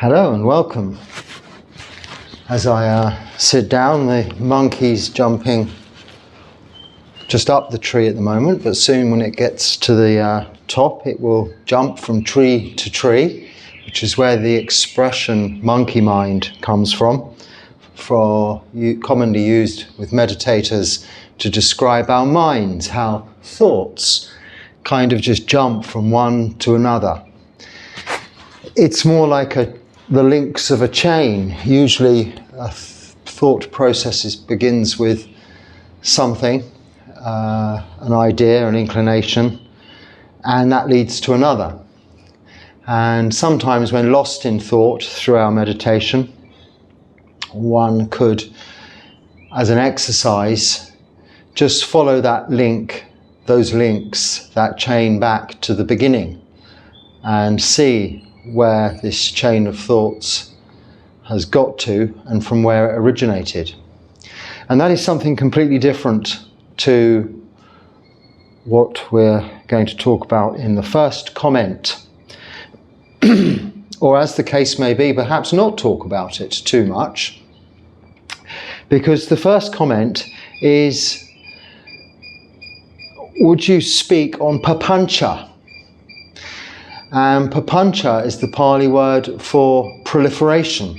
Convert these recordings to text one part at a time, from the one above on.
Hello and welcome. As I sit down, the monkey's jumping just up the tree at the moment, but soon when it gets to the top it will jump from tree to tree, which is where the expression monkey mind comes from, commonly used with meditators to describe our minds, how thoughts kind of just jump from one to another. It's more like the links of a chain. Usually a thought process begins with something, an idea, an inclination, and that leads to another. And sometimes when lost in thought through our meditation, one could, as an exercise, just follow that link, those links, that chain back to the beginning and see where this chain of thoughts has got to and from where it originated. And that is something completely different to what we're going to talk about in the first comment. Or as the case may be, perhaps not talk about it too much, because the first comment is, would you speak on papancha? And papancha is the Pali word for proliferation.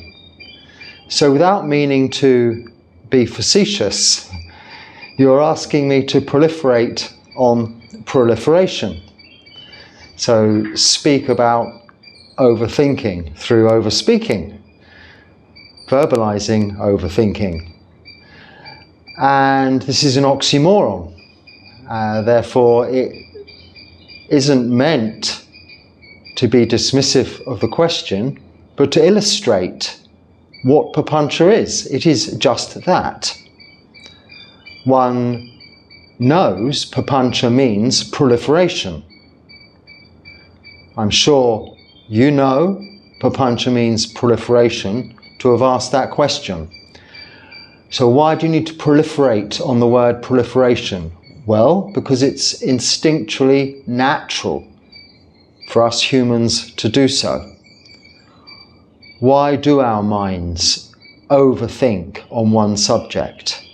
So without meaning to be facetious, you're asking me to proliferate on proliferation. So speak about overthinking through overspeaking, verbalizing overthinking. And this is an oxymoron. Therefore, it isn't meant to be dismissive of the question, but to illustrate what papancha is. It is just that. One knows papancha means proliferation. I'm sure you know papancha means proliferation to have asked that question. So why do you need to proliferate on the word proliferation? Well, because it's instinctually natural for us humans to do so. Why do our minds overthink on one subject?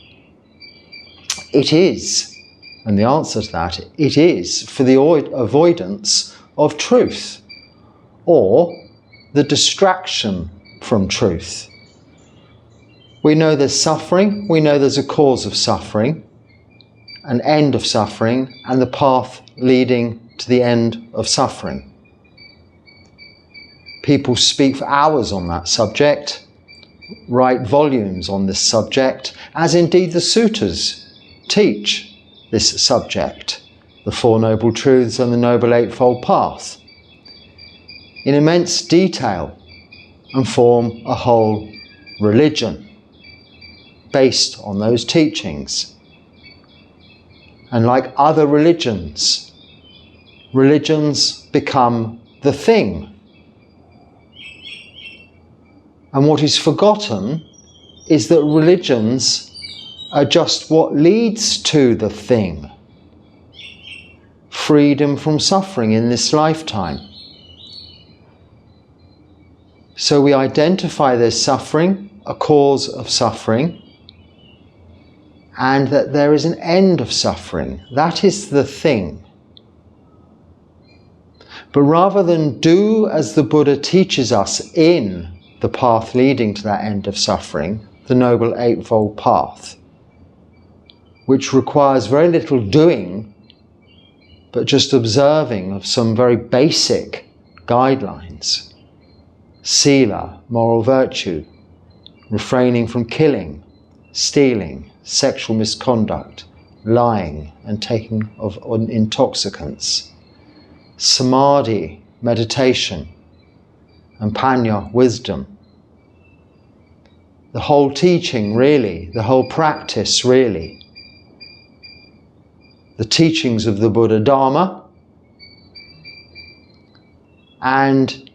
It is, and the answer to that, it is for the avoidance of truth, or the distraction from truth. We know there's suffering, we know there's a cause of suffering, an end of suffering, and the path leading to the end of suffering. People speak for hours on that subject, write volumes on this subject, as indeed the suttas teach this subject, the Four Noble Truths and the Noble Eightfold Path, in immense detail, and form a whole religion based on those teachings. And like other religions, religions become the thing. And what is forgotten is that religions are just what leads to the thing. Freedom from suffering in this lifetime. So we identify there's suffering, a cause of suffering, and that there is an end of suffering. That is the thing. But rather than do as the Buddha teaches us in the path leading to that end of suffering, the Noble Eightfold Path, which requires very little doing, but just observing of some very basic guidelines. Sila, moral virtue, refraining from killing, stealing, sexual misconduct, lying, and taking of intoxicants. Samadhi, meditation, and panya, wisdom. The whole teaching really, the whole practice really. The teachings of the Buddha Dharma, and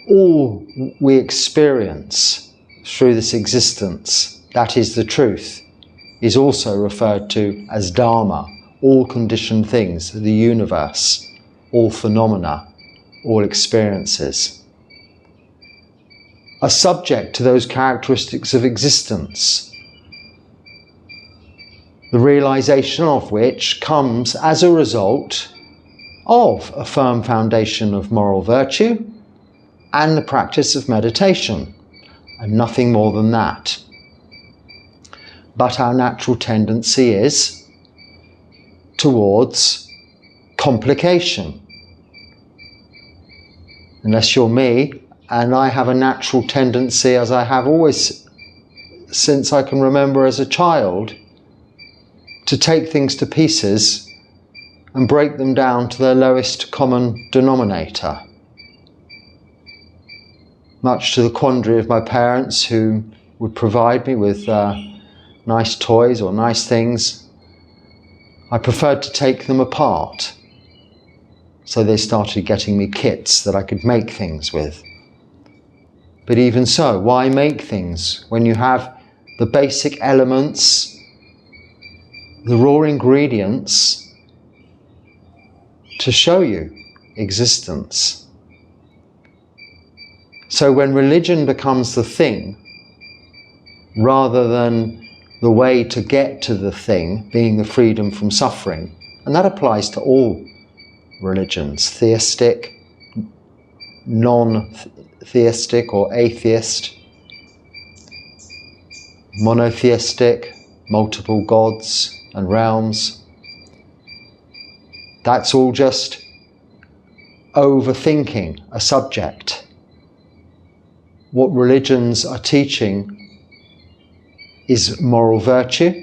all we experience through this existence, that is the truth, is also referred to as Dharma, all conditioned things, the universe, all phenomena, all experiences. are subject to those characteristics of existence, the realization of which comes as a result of a firm foundation of moral virtue and the practice of meditation, and nothing more than that. But our natural tendency is towards complication. Unless you're me, and I have a natural tendency, as I have always since I can remember as a child, to take things to pieces and break them down to their lowest common denominator. Much to the quandary of my parents, who would provide me with nice toys or nice things, I preferred to take them apart. So they started getting me kits that I could make things with. But even so, why make things when you have the basic elements, the raw ingredients to show you existence? So when religion becomes the thing, rather than the way to get to the thing being the freedom from suffering, and that applies to all religions, theistic, non-theistic or atheist, monotheistic, multiple gods and realms. That's all just overthinking a subject. What religions are teaching is moral virtue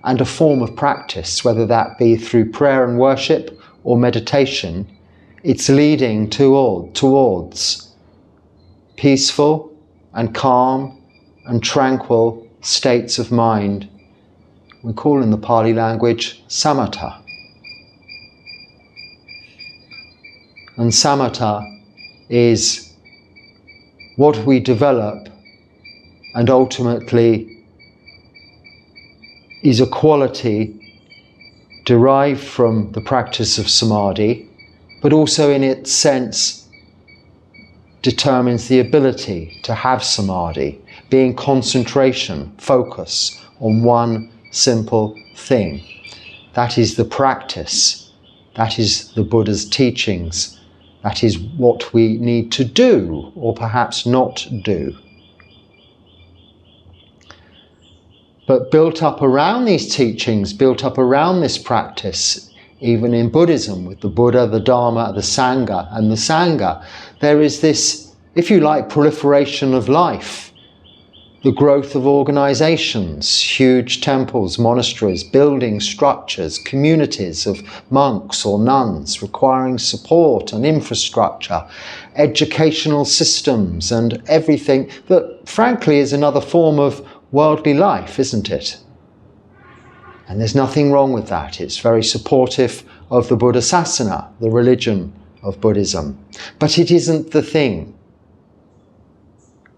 and a form of practice, whether that be through prayer and worship or meditation. It's leading towards peaceful and calm and tranquil states of mind. We call in the Pali language samatha. And samatha is what we develop and ultimately is a quality derived from the practice of samadhi, but also in its sense determines the ability to have samadhi, being concentration, focus on one simple thing. That is the practice. That is the Buddha's teachings. That is what we need to do, or perhaps not do. But built up around these teachings, built up around this practice, even in Buddhism, with the Buddha, the Dharma, the Sangha, and the Sangha, there is this, if you like, proliferation of life. The growth of organizations, huge temples, monasteries, building structures, communities of monks or nuns requiring support and infrastructure, educational systems and everything that frankly is another form of worldly life, isn't it? And there's nothing wrong with that. It's very supportive of the Buddha Sasana, the religion of Buddhism. But it isn't the thing.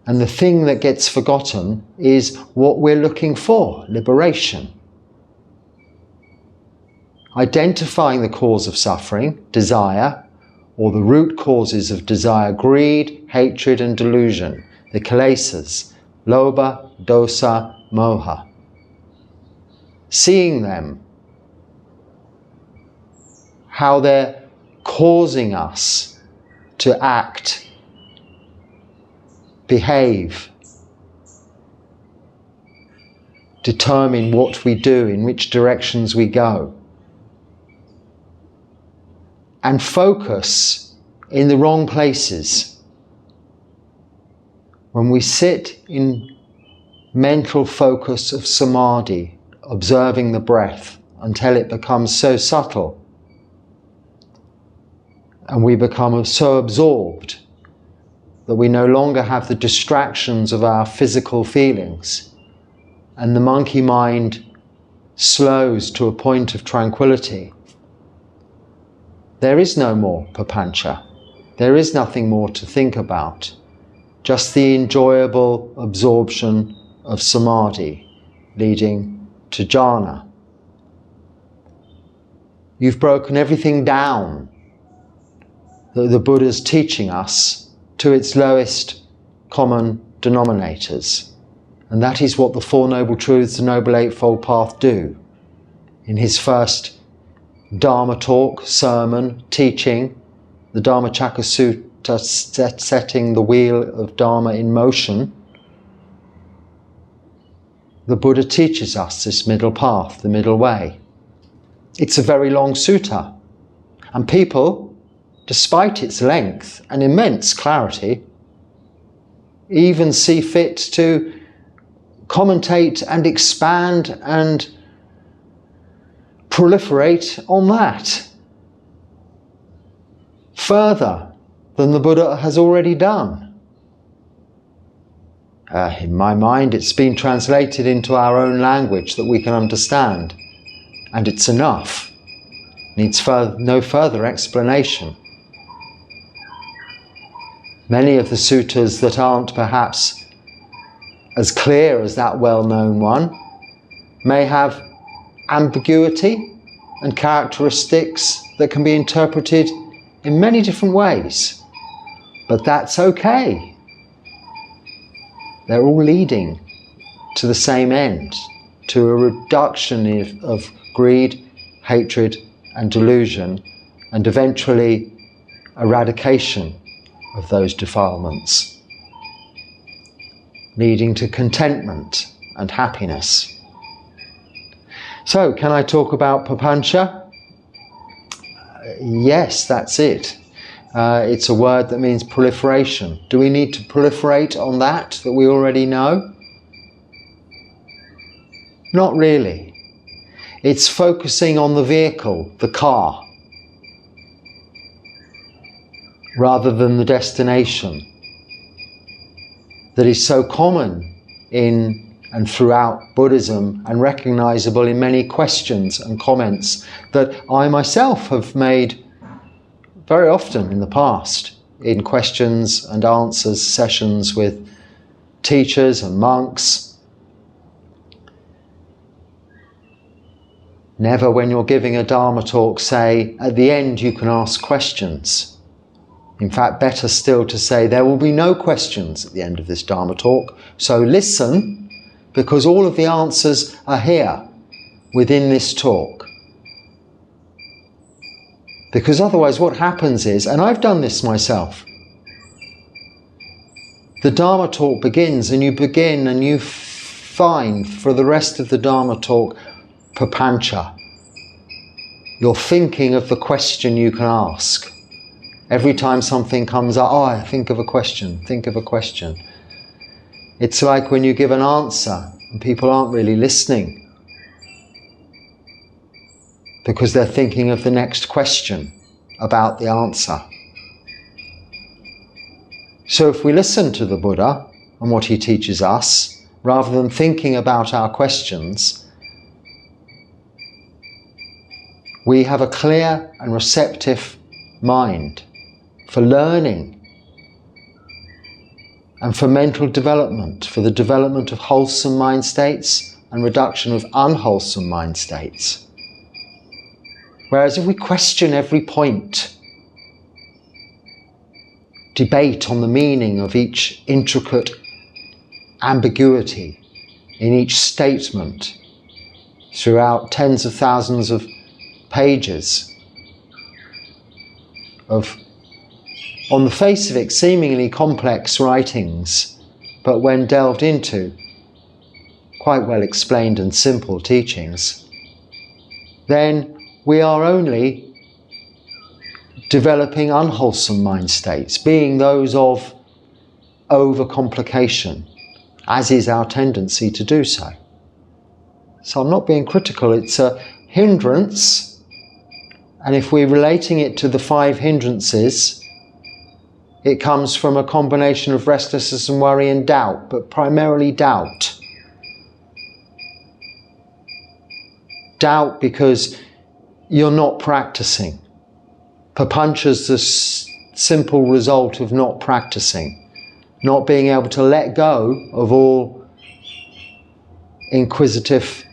And the thing that gets forgotten is what we're looking for, liberation. Identifying the cause of suffering, desire, or the root causes of desire, greed, hatred and delusion, the kilesas, lobha, dosa, moha. Seeing them, how they're causing us to act, behave, determine what we do, in which directions we go, and focus in the wrong places. When we sit in mental focus of samadhi, observing the breath until it becomes so subtle, and we become so absorbed that we no longer have the distractions of our physical feelings, and the monkey mind slows to a point of tranquility. There is no more papancha. There is nothing more to think about. Just the enjoyable absorption of samadhi leading to jhana. You've broken everything down that the Buddha's teaching us to its lowest common denominators. And that is what the Four Noble Truths, the Noble Eightfold Path do. In his first Dharma talk, sermon, teaching, the Dhammacakka Sutta, setting the wheel of Dharma in motion, the Buddha teaches us this middle path, the middle way. It's a very long sutta, and people, despite its length and immense clarity, even see fit to commentate and expand and proliferate on that further than the Buddha has already done. In my mind, it's been translated into our own language that we can understand, and it's enough. Needs no further explanation. Many of the suttas that aren't perhaps as clear as that well-known one may have ambiguity and characteristics that can be interpreted in many different ways. But that's okay. They're all leading to the same end, to a reduction of greed, hatred and delusion, and eventually eradication of those defilements, leading to contentment and happiness. So, can I talk about papancha? Yes, that's it. It's a word that means proliferation. Do we need to proliferate on that we already know? Not really. It's focusing on the vehicle, the car, rather than the destination, that is so common in and throughout Buddhism and recognizable in many questions and comments that I myself have made very often in the past in questions and answers sessions with teachers and monks. Never, when you're giving a Dharma talk, say at the end you can ask questions. In fact, better still to say there will be no questions at the end of this Dharma talk, so listen, because all of the answers are here within this talk. Because otherwise what happens is, and I've done this myself, the Dharma talk begins and you begin and you find for the rest of the Dharma talk papancha. You're thinking of the question you can ask. Every time something comes up, I think of a question, think of a question. It's like when you give an answer and people aren't really listening, because they're thinking of the next question about the answer. So if we listen to the Buddha and what he teaches us, rather than thinking about our questions, we have a clear and receptive mind for learning and for mental development, for the development of wholesome mind states and reduction of unwholesome mind states. Whereas if we question every point, debate on the meaning of each intricate ambiguity in each statement throughout tens of thousands of pages of, on the face of it, seemingly complex writings, but when delved into, quite well explained and simple teachings, then we are only developing unwholesome mind states, being those of overcomplication, as is our tendency to do so. So I'm not being critical, it's a hindrance, and if we're relating it to the 5 hindrances, it comes from a combination of restlessness and worry and doubt, but primarily doubt. Doubt because you're not practicing. Papancha's the simple result of not practicing, not being able to let go of all inquisitive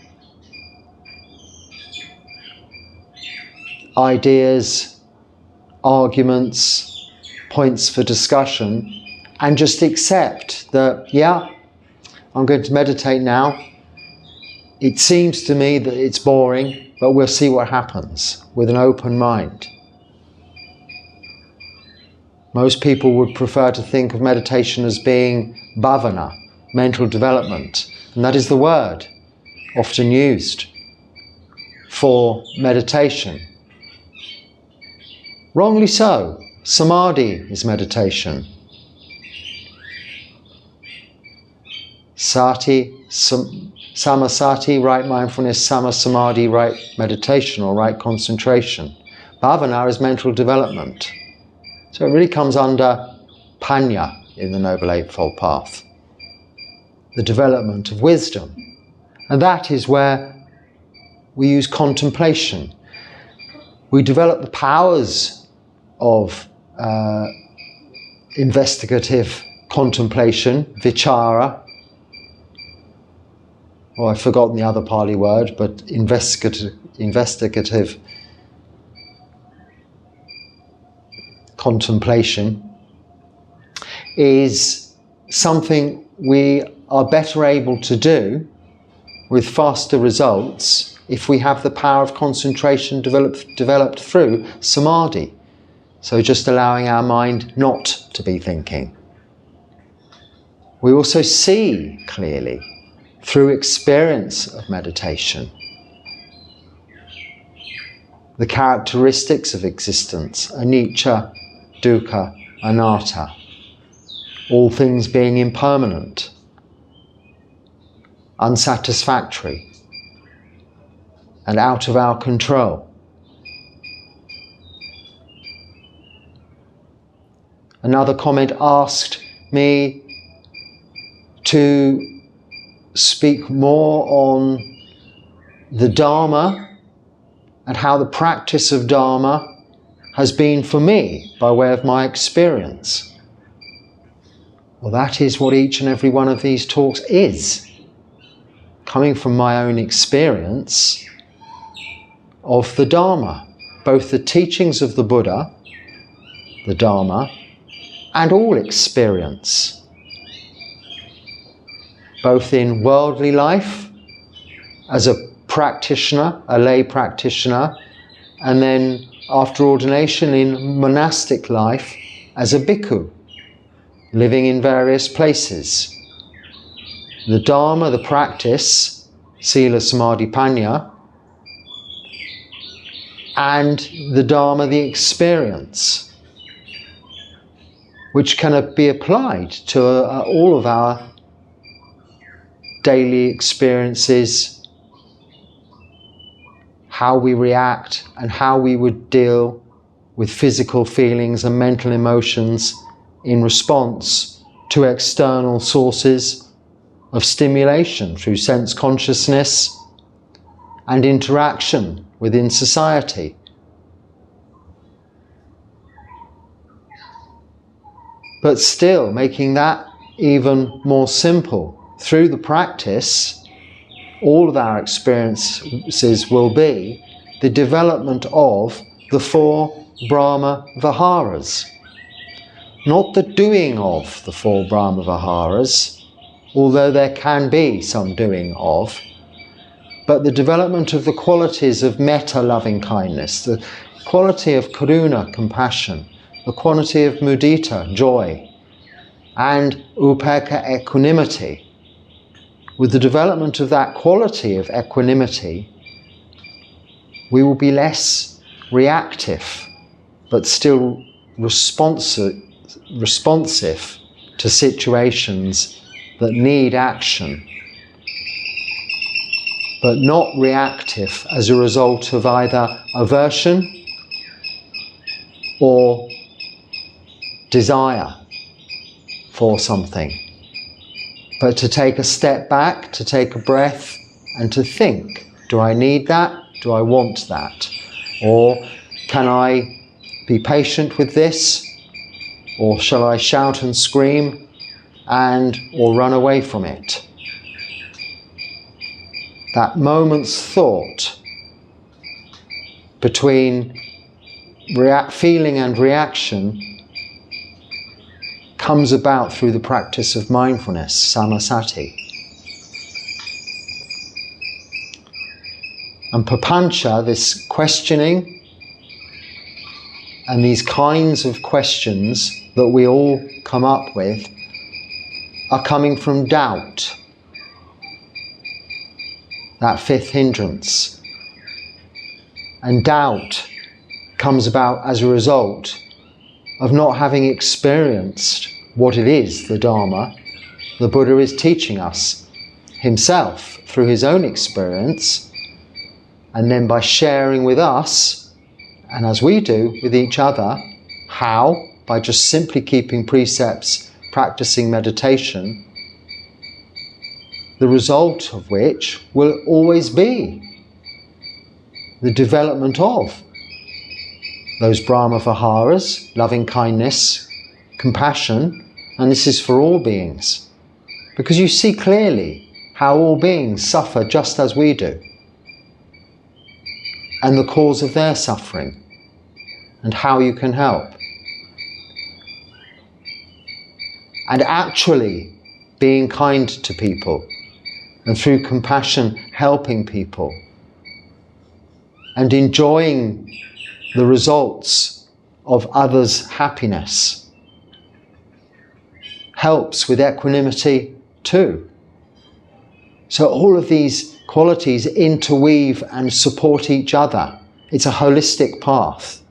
ideas, arguments, points for discussion, and just accept that, yeah, I'm going to meditate now. It seems to me that it's boring, but we'll see what happens with an open mind. Most people would prefer to think of meditation as being bhavana, mental development, and that is the word often used for meditation. Wrongly so. Samadhi is meditation. Sati, samasati, right mindfulness, samasamadhi, right meditation or right concentration. Bhavana is mental development. So it really comes under panya in the Noble Eightfold Path, the development of wisdom. And that is where we use contemplation. We develop the powers of investigative contemplation, vichara, or I've forgotten the other Pali word, but investigative contemplation is something we are better able to do with faster results if we have the power of concentration developed through samadhi. So just allowing our mind not to be thinking. We also see clearly through experience of meditation the characteristics of existence, anicca, dukkha, anatta, all things being impermanent, unsatisfactory, and out of our control. Another comment asked me to speak more on the Dharma and how the practice of Dharma has been for me by way of my experience. Well, that is what each and every one of these talks is. Coming from my own experience of the Dharma, both the teachings of the Buddha, the Dharma, and all experience, both in worldly life as a practitioner, a lay practitioner, and then after ordination in monastic life as a bhikkhu, living in various places. The Dharma, the practice, sila, samadhi, panya, and the Dharma, the experience, which can be applied to all of our daily experiences, how we react and how we would deal with physical feelings and mental emotions in response to external sources of stimulation through sense consciousness and interaction within society. But still making that even more simple. Through the practice, all of our experiences will be the development of the four Brahma Viharas. Not the doing of the four Brahma Viharas, although there can be some doing of, but the development of the qualities of metta, loving kindness, the quality of karuna, compassion, the quality of mudita, joy, and upekkha, equanimity. With the development of that quality of equanimity, we will be less reactive, but still responsive to situations that need action, but not reactive as a result of either aversion or desire for something. But to take a step back, to take a breath and to think, do I need that? Do I want that? Or can I be patient with this? Or shall I shout and scream or run away from it? That moment's thought between feeling and reaction comes about through the practice of mindfulness, samasati. And papancha, this questioning, and these kinds of questions that we all come up with, are coming from doubt, that fifth hindrance. And doubt comes about as a result of not having experienced what it is, the Dharma, the Buddha is teaching us himself through his own experience, and then by sharing with us, and as we do with each other, how? By just simply keeping precepts, practicing meditation, the result of which will always be the development of those Brahma Viharas, loving kindness, compassion, and this is for all beings. Because you see clearly how all beings suffer just as we do, and the cause of their suffering, and how you can help. And actually being kind to people, and through compassion helping people, and enjoying the results of others' happiness helps with equanimity too. So all of these qualities interweave and support each other. It's a holistic path.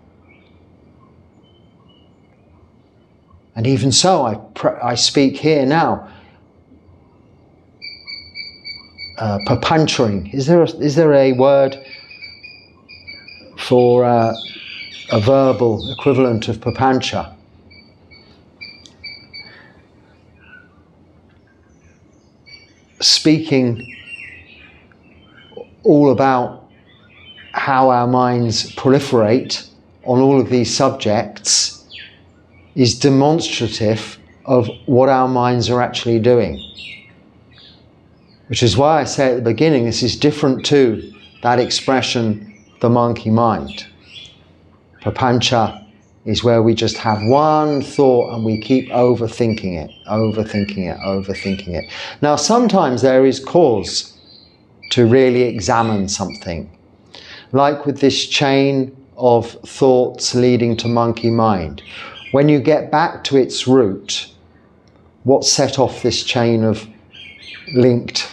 And even so, I speak here now, papanchering. Is there a word for a verbal equivalent of papancha? Speaking all about how our minds proliferate on all of these subjects is demonstrative of what our minds are actually doing. Which is why I say at the beginning, this is different to that expression, the monkey mind. Papancha is where we just have one thought and we keep overthinking it. Now sometimes there is cause to really examine something. Like with this chain of thoughts leading to monkey mind. When you get back to its root, what set off this chain of linked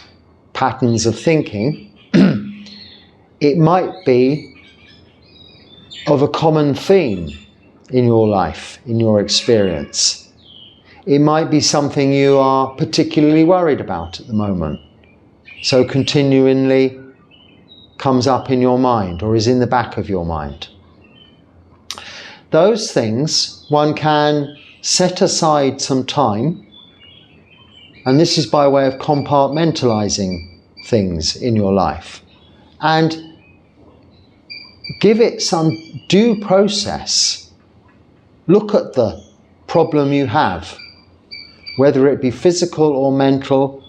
patterns of thinking, it might be of a common theme in your life, in your experience. It might be something you are particularly worried about at the moment. So continually comes up in your mind or is in the back of your mind. Those things, one can set aside some time, and this is by way of compartmentalizing things in your life, and give it some due process. Look at the problem you have, whether it be physical or mental,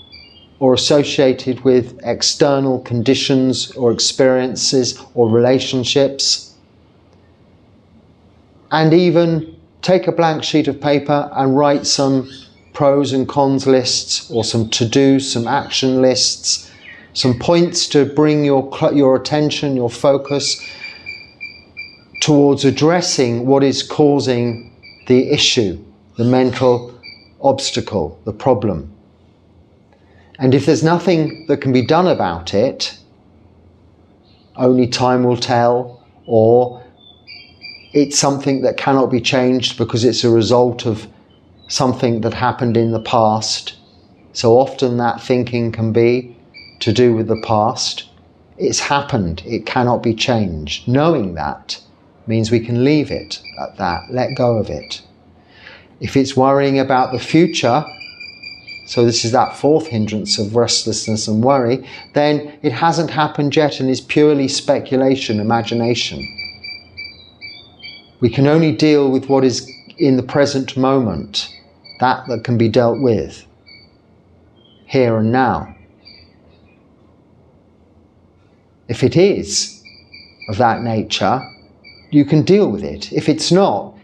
or associated with external conditions or experiences or relationships. And even take a blank sheet of paper and write some pros and cons lists, or some to-dos, some action lists, some points to bring your attention, your focus towards addressing what is causing the issue, the mental obstacle, the problem. And if there's nothing that can be done about it, only time will tell, or it's something that cannot be changed because it's a result of something that happened in the past. So often that thinking can be to do with the past. It's happened, it cannot be changed. Knowing that means we can leave it at that, let go of it. If it's worrying about the future, so this is that fourth hindrance of restlessness and worry, then it hasn't happened yet and is purely speculation, imagination. We can only deal with what is in the present moment, that can be dealt with, here and now. If it is of that nature, you can deal with it. If it's not,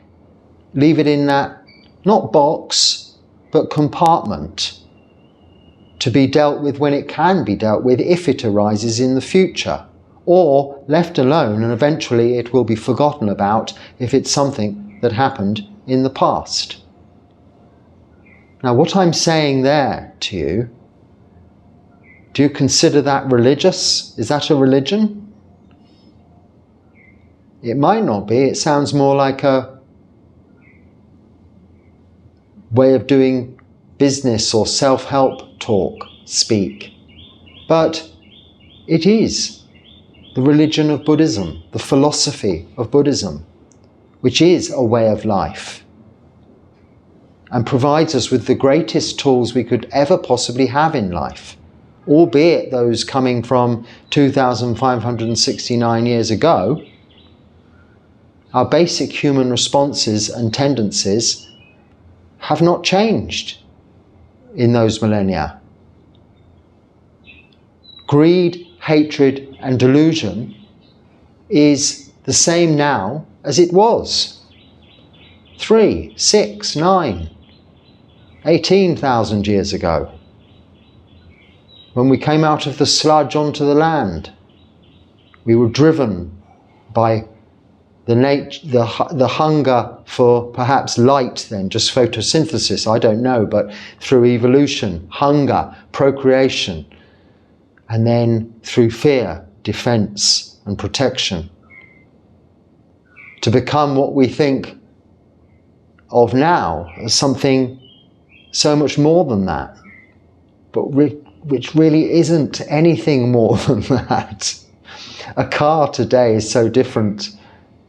leave it in that not box, but compartment, to be dealt with when it can be dealt with if it arises in the future, or left alone and eventually it will be forgotten about if it's something that happened in the past. Now, what I'm saying there to you, do you consider that religious? Is that a religion? It might not be. It sounds more like a way of doing business or self-help talk, speak. But it is the religion of Buddhism, the philosophy of Buddhism, which is a way of life and provides us with the greatest tools we could ever possibly have in life, albeit those coming from 2,569 years ago. Our basic human responses and tendencies have not changed in those millennia. Greed, hatred, and delusion is the same now as it was 3, 6, 9, 18,000 years ago, when we came out of the sludge onto the land. We were driven by the hunger for perhaps light then, just photosynthesis, I don't know, but through evolution, hunger, procreation, and then through fear, defense and protection, to become what we think of now as something so much more than that, but which really isn't anything more than that. A car today is so different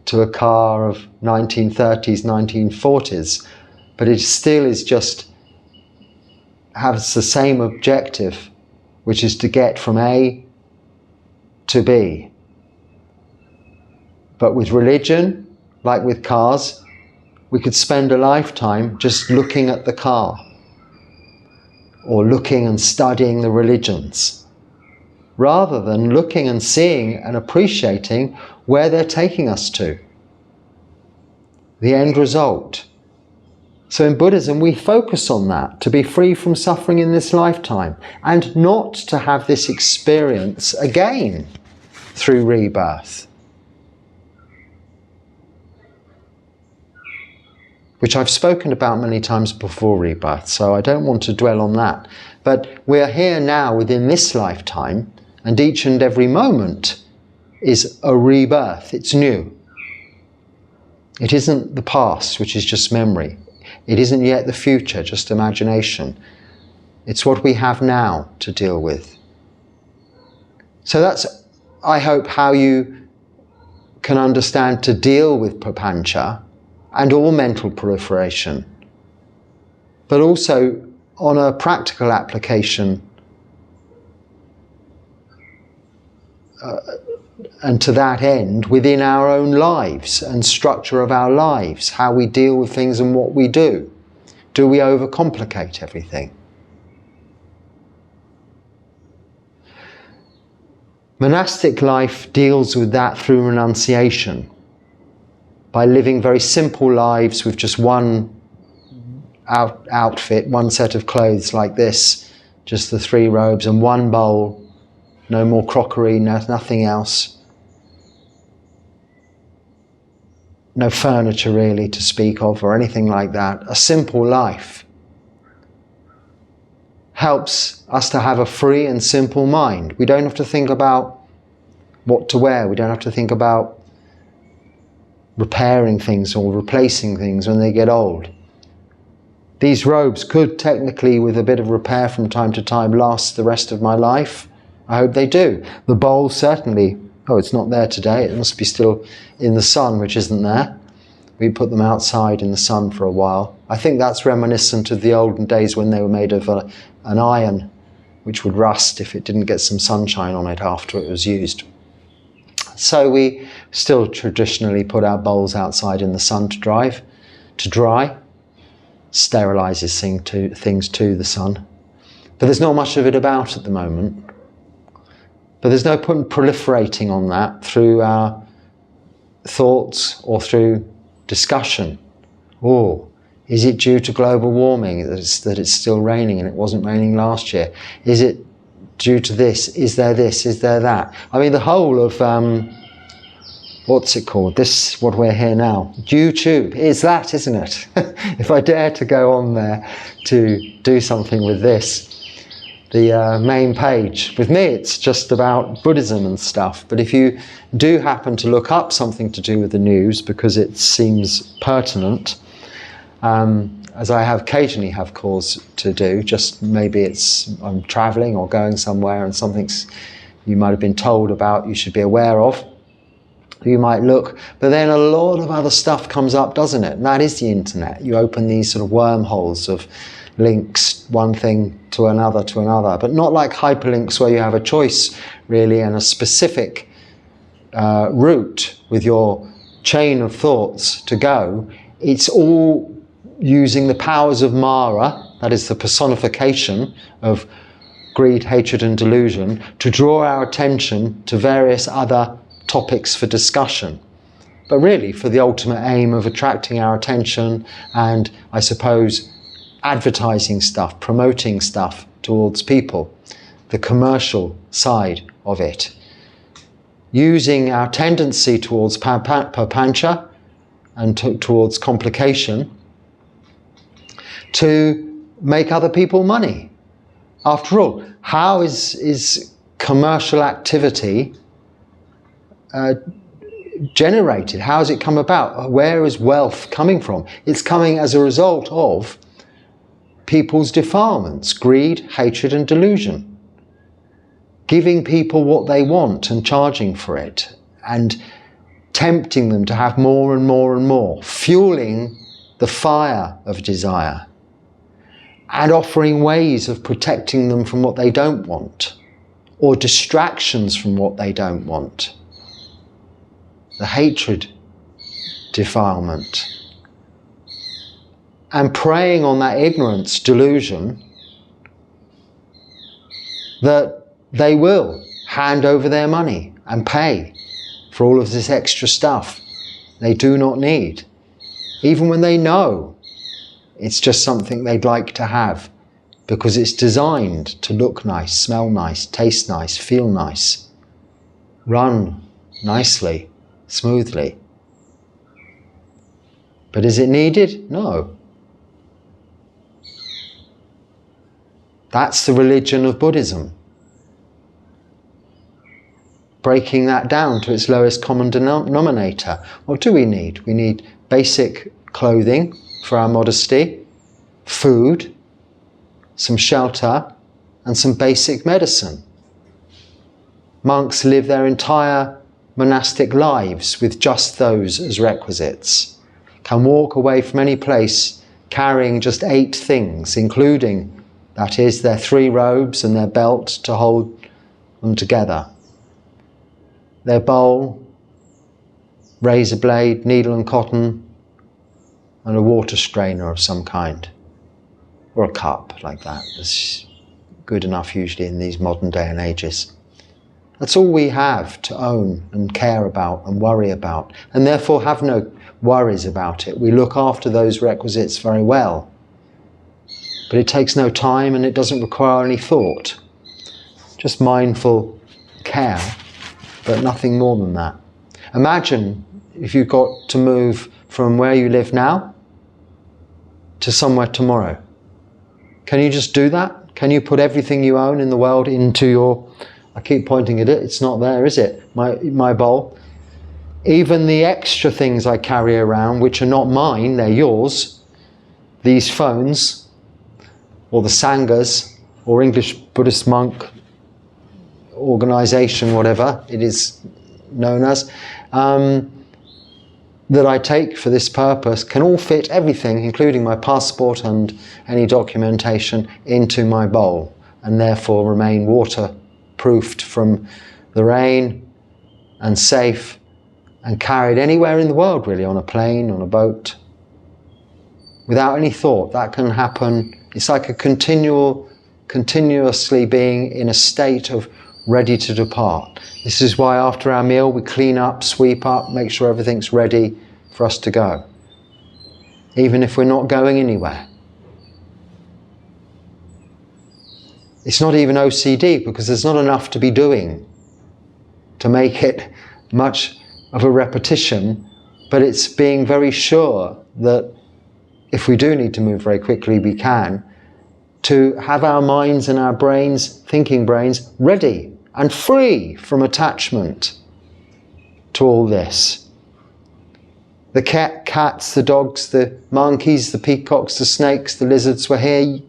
to a car of 1930s, 1940s, but it still is just has the same objective, which is to get from A to B. But with religion, like with cars, we could spend a lifetime just looking at the car or looking and studying the religions, rather than looking and seeing and appreciating where they're taking us to, the end result. So in Buddhism, we focus on that, to be free from suffering in this lifetime, and not to have this experience again through rebirth, which I've spoken about many times before rebirth, so I don't want to dwell on that. But we're here now within this lifetime, and each and every moment is a rebirth. It's new. It isn't the past, which is just memory. It isn't yet the future, just imagination. It's what we have now to deal with. So that's, I hope, how you can understand to deal with papancha and all mental proliferation, but also on a practical application and to that end within our own lives and structure of our lives, how we deal with things and what we do. Do we overcomplicate everything? Monastic life deals with that through renunciation, by living very simple lives with just one outfit, one set of clothes like this, just the 3 robes and one bowl, no more crockery, nothing else. No furniture really to speak of or anything like that. A simple life helps us to have a free and simple mind. We don't have to think about what to wear. We don't have to think about repairing things or replacing things when they get old. These robes could technically, with a bit of repair from time to time, last the rest of my life. I hope they do. The bowl certainly, oh, it's not there today. It must be still in the sun, which isn't there. We put them outside in the sun for a while. I think that's reminiscent of the olden days when they were made of an iron, which would rust if it didn't get some sunshine on it after it was used. So we still traditionally put our bowls outside in the sun to dry. Sterilises things to the sun. But there's not much of it about at the moment. But there's no point proliferating on that through our thoughts or through discussion. Oh, Is it due to global warming that it's still raining and it wasn't raining last year? Is it due to this? Is there this? Is there that? I mean, the whole of, what's it called? This, what we're here now, YouTube, is that, isn't it? If I dare to go on there to do something with this, the main page. With me, it's just about Buddhism and stuff. But if you do happen to look up something to do with the news because it seems pertinent, as I have occasionally have cause to do, just maybe it's I'm travelling or going somewhere and something's you might have been told about you should be aware of, you might look, but then a lot of other stuff comes up, doesn't it? And that is the internet. You open these sort of wormholes of links, one thing to another, but not like hyperlinks where you have a choice really and a specific route with your chain of thoughts to go. It's all using the powers of Mara, that is the personification of greed, hatred and delusion, to draw our attention to various other topics for discussion. But really for the ultimate aim of attracting our attention and, I suppose, advertising stuff, promoting stuff towards people, the commercial side of it. Using our tendency towards papancha and towards complication to make other people money. After all, how is commercial activity generated? How has it come about? Where is wealth coming from? It's coming as a result of people's defilements, greed, hatred and delusion. Giving people what they want and charging for it and tempting them to have more and more and more, fueling the fire of desire and offering ways of protecting them from what they don't want or distractions from what they don't want. The hatred defilement. And preying on that ignorance, delusion, that they will hand over their money and pay for all of this extra stuff they do not need, even when they know it's just something they'd like to have because it's designed to look nice, smell nice, taste nice, feel nice, run nicely, smoothly. But is it needed? No. That's the religion of Buddhism. Breaking that down to its lowest common denominator. What do we need? We need basic clothing for our modesty, food, some shelter, and some basic medicine. Monks live their entire monastic lives with just those as requisites. Can walk away from any place carrying just 8 things, including, that is, their 3 robes and their belt to hold them together. Their bowl, razor blade, needle and cotton, and a water strainer of some kind. Or a cup like that. That's good enough usually in these modern day and ages. That's all we have to own and care about and worry about, and therefore have no worries about it. We look after those requisites very well. But it takes no time and it doesn't require any thought. Just mindful care, but nothing more than that. Imagine if you got to move from where you live now to somewhere tomorrow. Can you just do that? Can you put everything you own in the world into your... I keep pointing at it, it's not there, is it? My bowl. Even the extra things I carry around, which are not mine, they're yours. These phones, or the Sanghas, or English Buddhist Monk organization, whatever it is known as, that I take for this purpose, can all fit everything, including my passport and any documentation, into my bowl, and therefore remain waterproofed from the rain and safe and carried anywhere in the world, really, on a plane, on a boat, without any thought. That can happen. It's like a continuously being in a state of ready to depart. This is why after our meal we clean up, sweep up, make sure everything's ready for us to go. even if we're not going anywhere. It's not even OCD, because there's not enough to be doing to make it much of a repetition, but it's being very sure that if we do need to move very quickly, we can, to have our minds and our brains, thinking brains, ready and free from attachment to all this. The cats, the dogs, the monkeys, the peacocks, the snakes, the lizards were here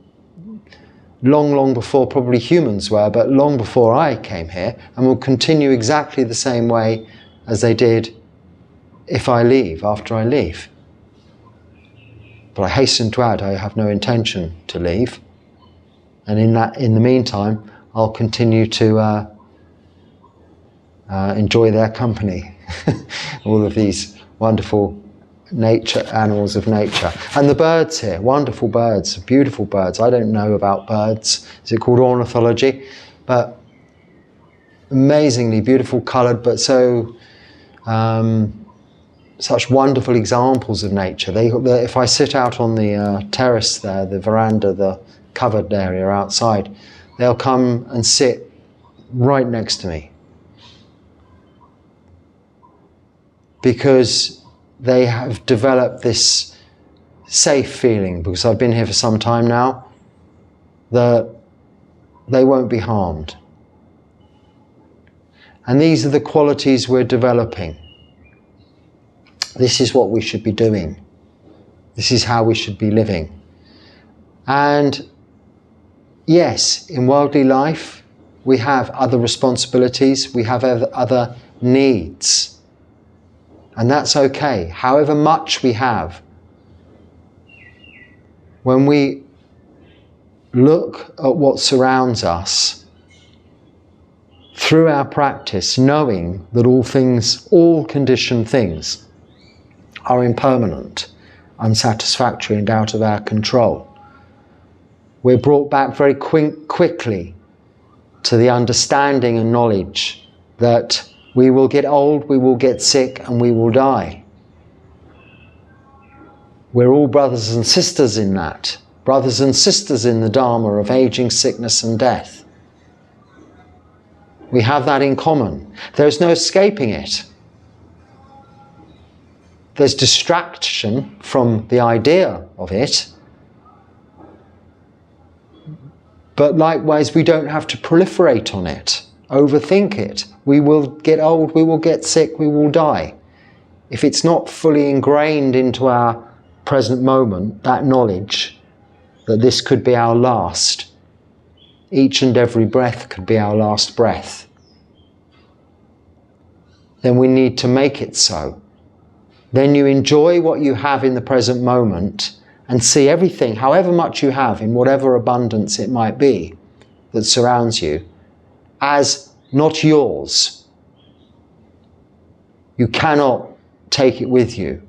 long before probably humans were, but long before I came here, and will continue exactly the same way as they did if I leave, after I leave. But I hasten to add, I have no intention to leave. And in the meantime, I'll continue to enjoy their company. All of these wonderful animals of nature. And the birds here, wonderful birds, beautiful birds. I don't know about birds. Is it called ornithology? But amazingly beautiful coloured, but so such wonderful examples of nature. If I sit out on the terrace there, the veranda, the covered area outside, they'll come and sit right next to me, because they have developed this safe feeling, because I've been here for some time now, that they won't be harmed. And these are the qualities we're developing. This is what we should be doing. This is how we should be living. And yes, in worldly life, we have other responsibilities, we have other needs. And that's okay, however much we have. When we look at what surrounds us through our practice, knowing that all conditioned things are impermanent, unsatisfactory, and out of our control, we're brought back very quickly to the understanding and knowledge that we will get old, we will get sick, and we will die. We're all brothers and sisters in that. Brothers and sisters in the Dharma of aging, sickness, and death. We have that in common. There's no escaping it. There's distraction from the idea of it. But likewise, we don't have to proliferate on it, overthink it. We will get old, we will get sick, we will die. If it's not fully ingrained into our present moment, that knowledge that this could be our last, each and every breath could be our last breath, then we need to make it so. Then you enjoy what you have in the present moment and see everything, however much you have, in whatever abundance it might be that surrounds you, as not yours. You cannot take it with you,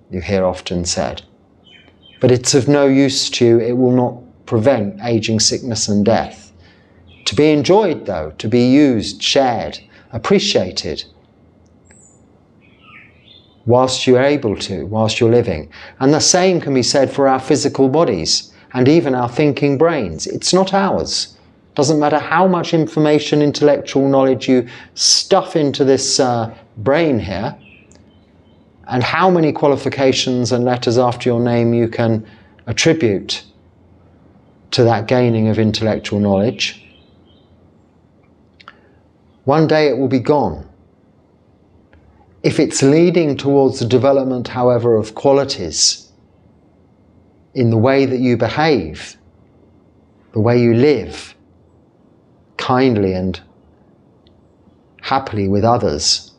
you hear often said. But it's of no use to you, it will not prevent aging, sickness and death. To be enjoyed though, to be used, shared, appreciated, whilst you're able to, whilst you're living. And the same can be said for our physical bodies and even our thinking brains. It's not ours. Doesn't matter how much information, intellectual knowledge you stuff into this brain here, and how many qualifications and letters after your name you can attribute to that gaining of intellectual knowledge. One day it will be gone. If it's leading towards the development, however, of qualities in the way that you behave, the way you live, kindly and happily with others,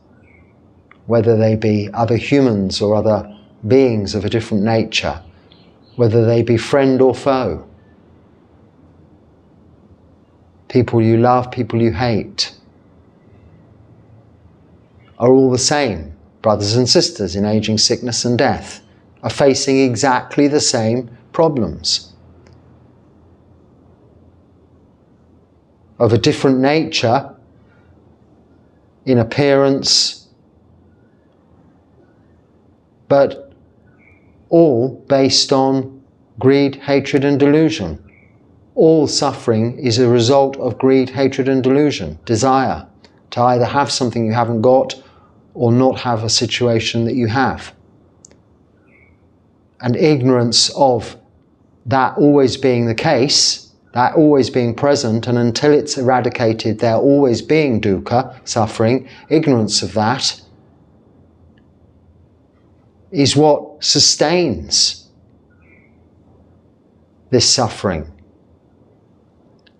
whether they be other humans or other beings of a different nature, whether they be friend or foe, people you love, people you hate, are all the same. Brothers and sisters in aging, sickness and death are facing exactly the same problems. Of a different nature in appearance, but all based on greed, hatred and delusion. All suffering is a result of greed, hatred and delusion, desire to either have something you haven't got or not have a situation that you have. And ignorance of that always being the case, that always being present, and until it's eradicated, there always being dukkha, suffering, ignorance of that is what sustains this suffering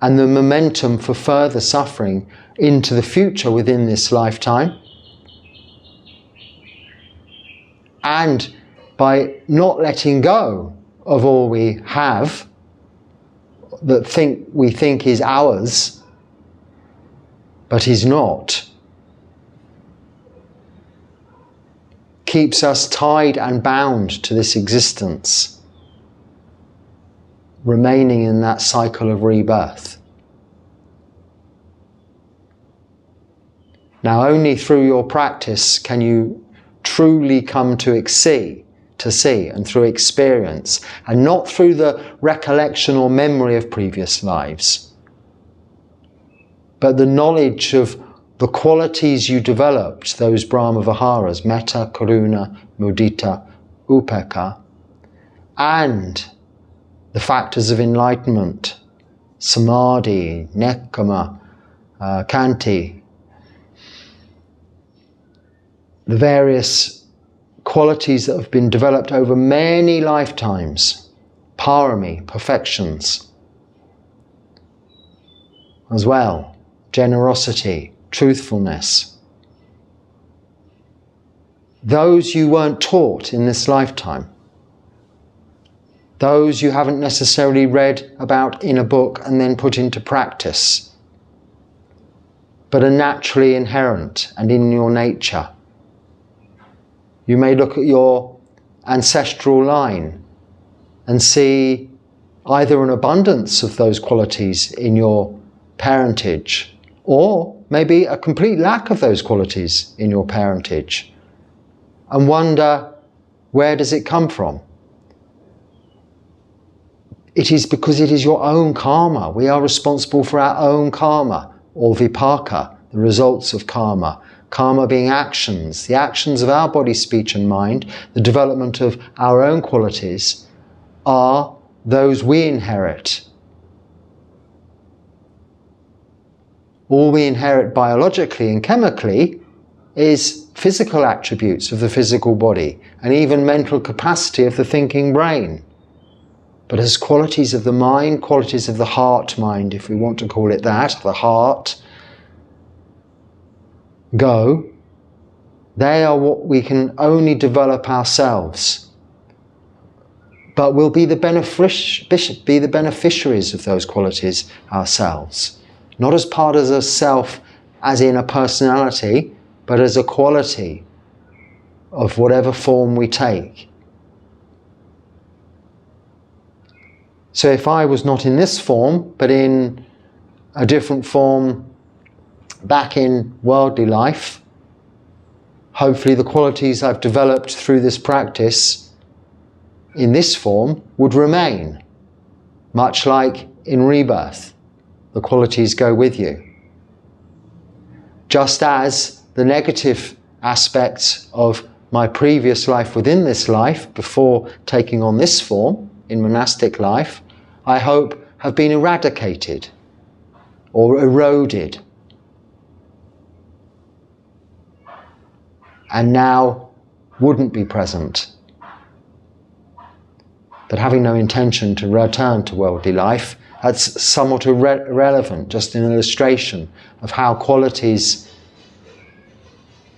and the momentum for further suffering into the future within this lifetime. And by not letting go of all we have that we think is ours, but is not, keeps us tied and bound to this existence, remaining in that cycle of rebirth. Now, only through your practice can you truly come to see, and through experience, and not through the recollection or memory of previous lives, but the knowledge of the qualities you developed, those Brahma Viharas, metta, karuna, mudita, upekkha, and the factors of enlightenment, samadhi, nekkhamma, khanti, the various qualities that have been developed over many lifetimes, parami, perfections, as well, generosity, truthfulness. Those you weren't taught in this lifetime. Those you haven't necessarily read about in a book and then put into practice, but are naturally inherent and in your nature. You may look at your ancestral line and see either an abundance of those qualities in your parentage, or maybe a complete lack of those qualities in your parentage, and wonder, where does it come from? It is because it is your own karma. We are responsible for our own karma, or vipaka, the results of karma. Karma being actions, the actions of our body, speech and mind, the development of our own qualities, are those we inherit. All we inherit biologically and chemically is physical attributes of the physical body and even mental capacity of the thinking brain. But as qualities of the mind, qualities of the heart-mind, if we want to call it that, the heart, go, they are what we can only develop ourselves. But we'll be the beneficiaries of those qualities ourselves. Not as part of a self, as in a personality, but as a quality of whatever form we take. So if I was not in this form, but in a different form back in worldly life, hopefully the qualities I've developed through this practice in this form would remain, much like in rebirth. The qualities go with you. Just as the negative aspects of my previous life within this life, before taking on this form in monastic life, I hope have been eradicated or eroded, and now wouldn't be present. But having no intention to return to worldly life, that's somewhat irrelevant, just an illustration of how qualities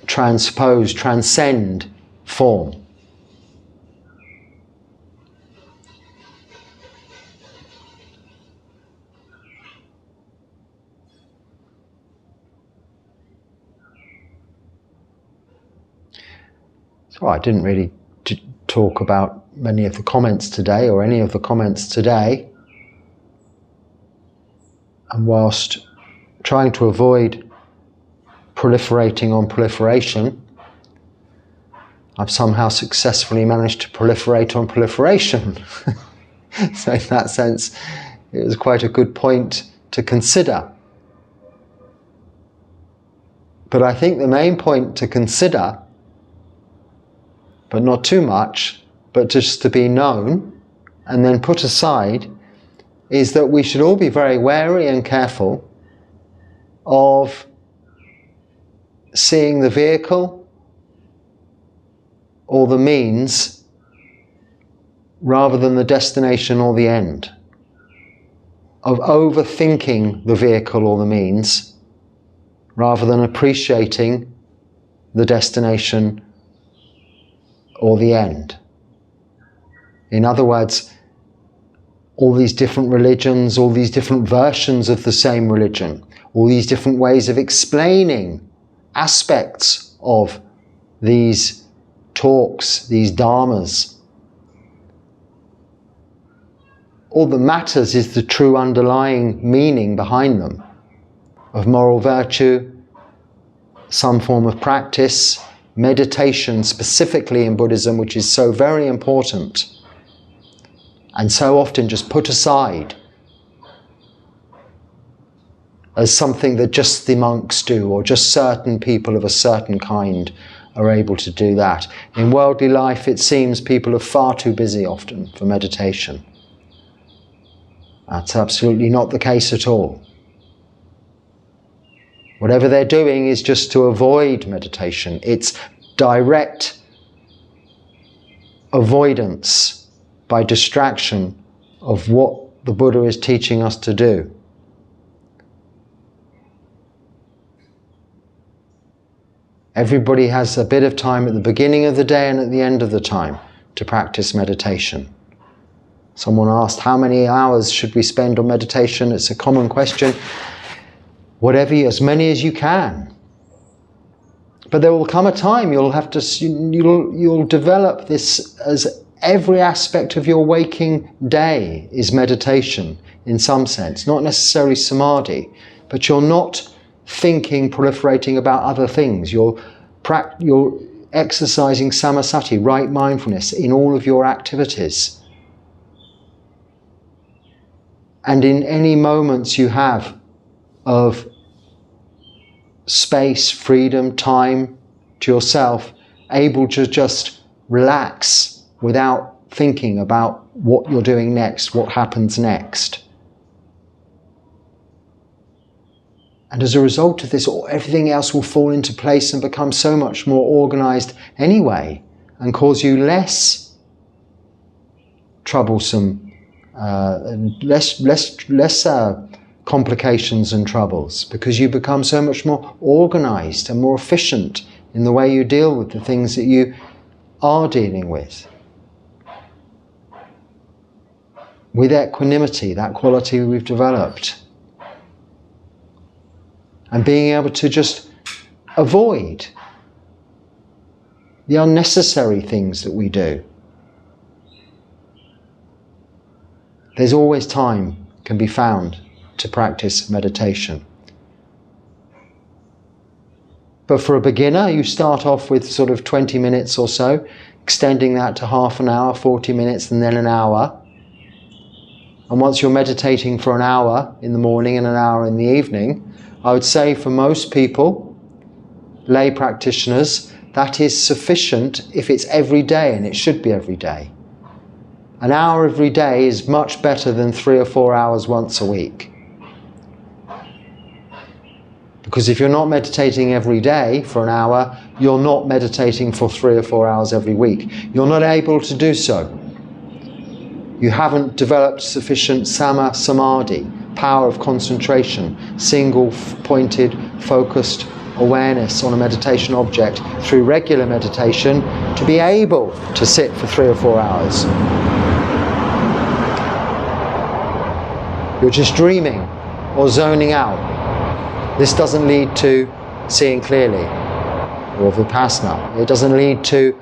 transcend form. So I didn't really talk about many of the comments today, or any of the comments today. And whilst trying to avoid proliferating on proliferation, I've somehow successfully managed to proliferate on proliferation. So in that sense, it was quite a good point to consider. But I think the main point to consider, but not too much, but just to be known and then put aside, is that we should all be very wary and careful of seeing the vehicle or the means rather than the destination or the end, of overthinking the vehicle or the means rather than appreciating the destination or the end. In other words, all these different religions, all these different versions of the same religion, all these different ways of explaining aspects of these talks, these dharmas. All that matters is the true underlying meaning behind them, of moral virtue, some form of practice, meditation specifically in Buddhism, which is so very important and so often just put aside as something that just the monks do, or just certain people of a certain kind are able to do that. In worldly life, it seems people are far too busy often for meditation. That's absolutely not the case at all. Whatever they're doing is just to avoid meditation. It's direct avoidance by distraction of what the Buddha is teaching us to do. Everybody has a bit of time at the beginning of the day and at the end of the time to practice meditation. Someone asked, how many hours should we spend on meditation? It's a common question. As many as you can. But there will come a time you'll develop this as every aspect of your waking day is meditation in some sense. Not necessarily samadhi, but you're not thinking, proliferating about other things. You're exercising samasati, right mindfulness, in all of your activities. And in any moments you have of space, freedom, time to yourself, able to just relax without thinking about what you're doing next, what happens next. And as a result of this, everything else will fall into place and become so much more organized anyway, and cause you less troublesome, less complications and troubles, because you become so much more organized and more efficient in the way you deal with the things that you are dealing with equanimity, that quality we've developed. And being able to just avoid the unnecessary things that we do. There's always time can be found to practice meditation. But for a beginner, you start off with sort of 20 minutes or so, extending that to half an hour, 40 minutes, and then an hour. And once you're meditating for an hour in the morning and an hour in the evening, I would say for most people, lay practitioners, that is sufficient if it's every day, and it should be every day. An hour every day is much better than 3 or 4 hours once a week. Because if you're not meditating every day for an hour, you're not meditating for 3 or 4 hours every week. You're not able to do so. You haven't developed sufficient samadhi, power of concentration, single-pointed, focused awareness on a meditation object through regular meditation to be able to sit for 3 or 4 hours. You're just dreaming or zoning out. This doesn't lead to seeing clearly or vipassana. It doesn't lead to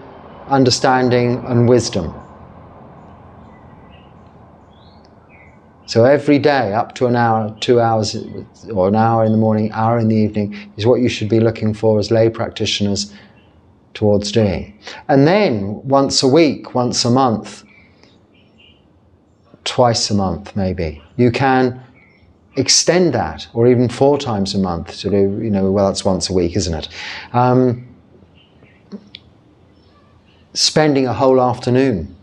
understanding and wisdom. So every day, up to an hour, 2 hours, or an hour in the morning, hour in the evening, is what you should be looking for as lay practitioners towards doing. And then once a week, once a month, twice a month maybe, you can extend that, or even 4 times a month to do, well, that's once a week, isn't it? Spending a whole afternoon,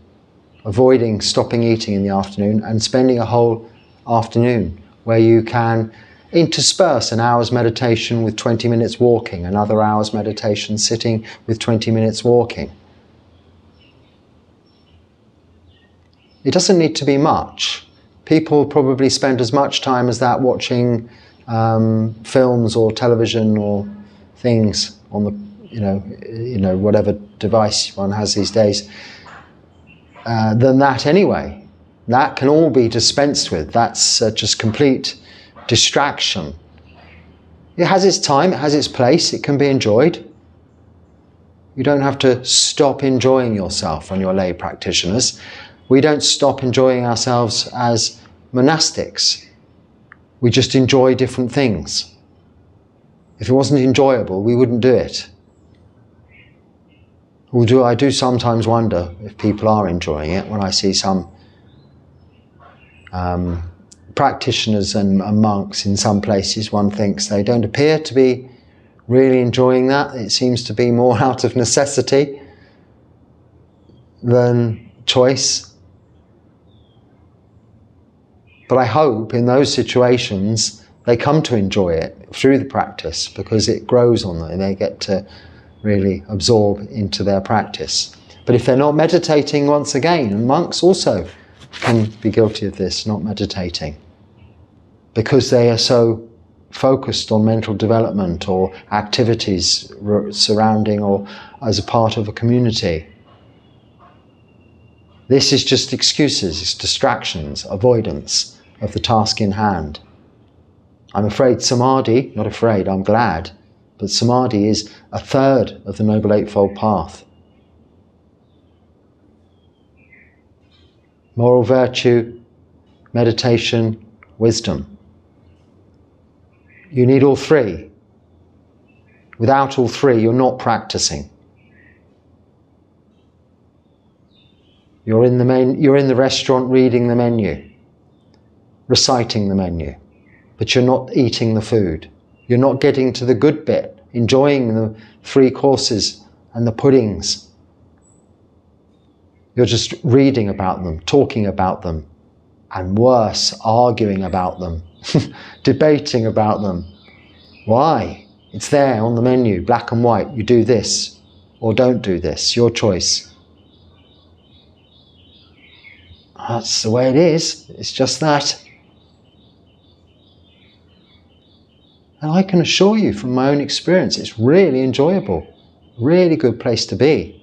avoiding stopping eating in the afternoon, and spending a whole afternoon where you can intersperse an hour's meditation with 20 minutes walking, another hour's meditation sitting with 20 minutes walking. It doesn't need to be much. People probably spend as much time as that watching films or television or things on the, whatever device one has these days, than that anyway. That can all be dispensed with. That's just complete distraction. It has its time, it has its place, it can be enjoyed. You don't have to stop enjoying yourself when you're lay practitioners. We don't stop enjoying ourselves as monastics. We just enjoy different things. If it wasn't enjoyable, we wouldn't do it. I do sometimes wonder if people are enjoying it when I see some practitioners and monks in some places. One thinks they don't appear to be really enjoying that. It seems to be more out of necessity than choice. But I hope in those situations they come to enjoy it through the practice, because it grows on them and they get to really absorb into their practice. But if they're not meditating, once again, and monks also can be guilty of this, not meditating, because they are so focused on mental development or activities surrounding or as a part of a community. This is just excuses, it's distractions, avoidance of the task in hand. I'm afraid samadhi, not afraid, I'm glad, but samadhi is a third of the Noble Eightfold Path. Moral virtue, meditation, wisdom. You need all three. Without all three, you're not practicing. You're in the restaurant reading the menu, reciting the menu, but you're not eating the food. You're not getting to the good bit, enjoying the 3 courses and the puddings. You're just reading about them, talking about them, and worse, arguing about them, debating about them. Why? It's there on the menu, black and white. You do this or don't do this, your choice. That's the way it is. It's just that. And I can assure you from my own experience, it's really enjoyable, really good place to be.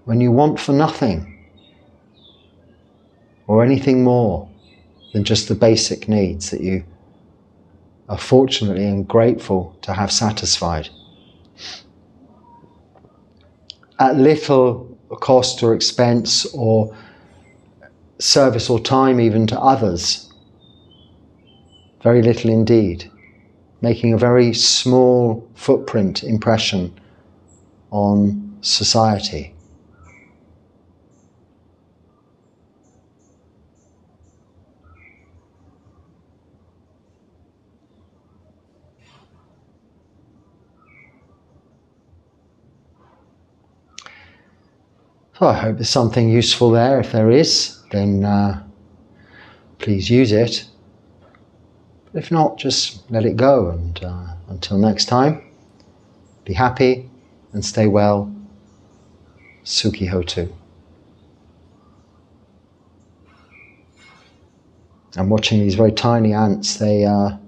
When you want for nothing or anything more than just the basic needs that you are fortunately and grateful to have satisfied. At little cost or expense or service or time even to others. Very little indeed. Making a very small footprint impression on society. So I hope there's something useful there. If there is, then please use it. But if not, just let it go, and until next time, be happy and stay well. Sukhi Hotu. I'm watching these very tiny ants. They're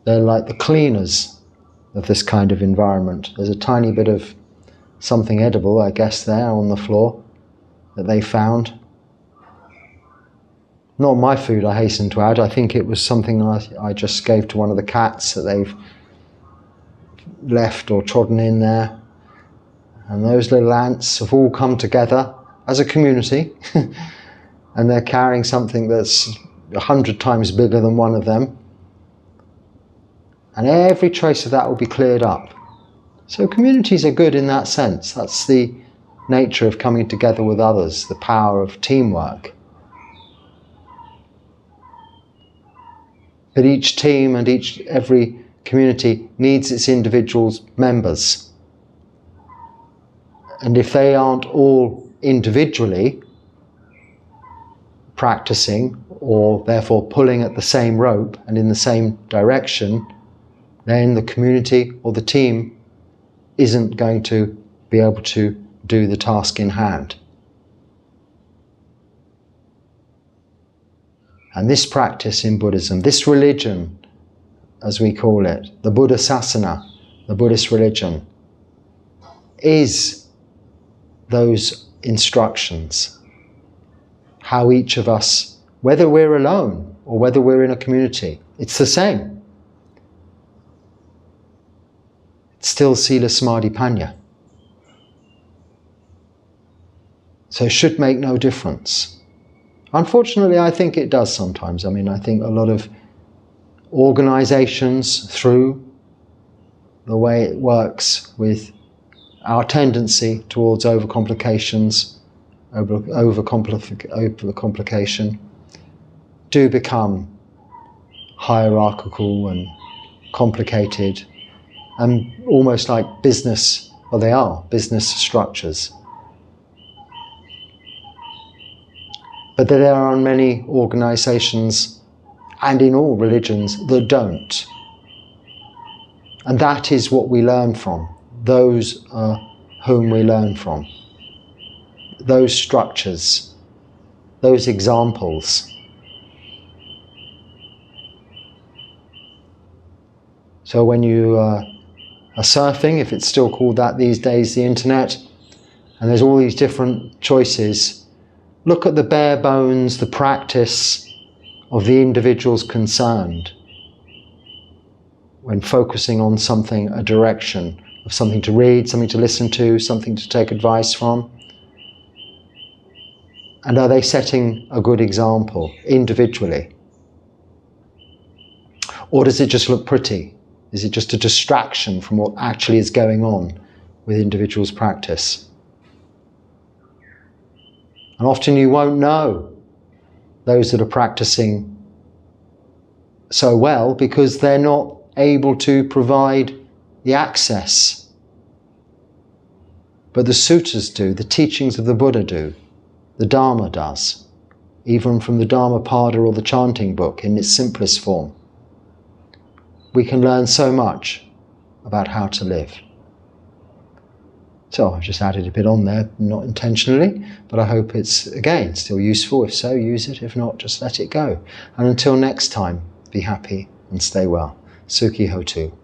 like the cleaners of this kind of environment. There's a tiny bit of something edible, I guess, there on the floor that they found. Not my food, I hasten to add. I think it was something I just gave to one of the cats that they've left or trodden in there. And those little ants have all come together as a community and they're carrying something that's 100 times bigger than one of them. And every trace of that will be cleared up. So communities are good in that sense. That's the nature of coming together with others, the power of teamwork. But each team and every community needs its individual members. And if they aren't all individually practicing, or therefore pulling at the same rope and in the same direction, then the community or the team isn't going to be able to do the task in hand. And this practice in Buddhism, this religion, as we call it, the Buddha Sasana, the Buddhist religion, is those instructions. How each of us, whether we're alone or whether we're in a community, it's the same. It's still Sila Samadhi Panya. So it should make no difference. Unfortunately, I think it does sometimes. I mean, I think a lot of organizations, through the way it works with our tendency towards overcomplications, overcomplication, do become hierarchical and complicated and almost like business, well, they are business structures. But there are many organizations and in all religions that don't. And that is what we learn from. Those are whom we learn from. Those structures, those examples. So when you are surfing, if it's still called that these days, the internet, and there's all these different choices, look at the bare bones, the practice of the individuals concerned when focusing on something, a direction of something to read, something to listen to, something to take advice from. And are they setting a good example individually? Or does it just look pretty? Is it just a distraction from what actually is going on with individuals' practice? And often you won't know those that are practicing so well because they're not able to provide the access. But the sutras do, the teachings of the Buddha do, the Dharma does, even from the Dhammapada or the chanting book in its simplest form. We can learn so much about how to live. So I've just added a bit on there, not intentionally, but I hope it's, again, still useful. If so, use it. If not, just let it go. And until next time, be happy and stay well. Sukhi Hotu.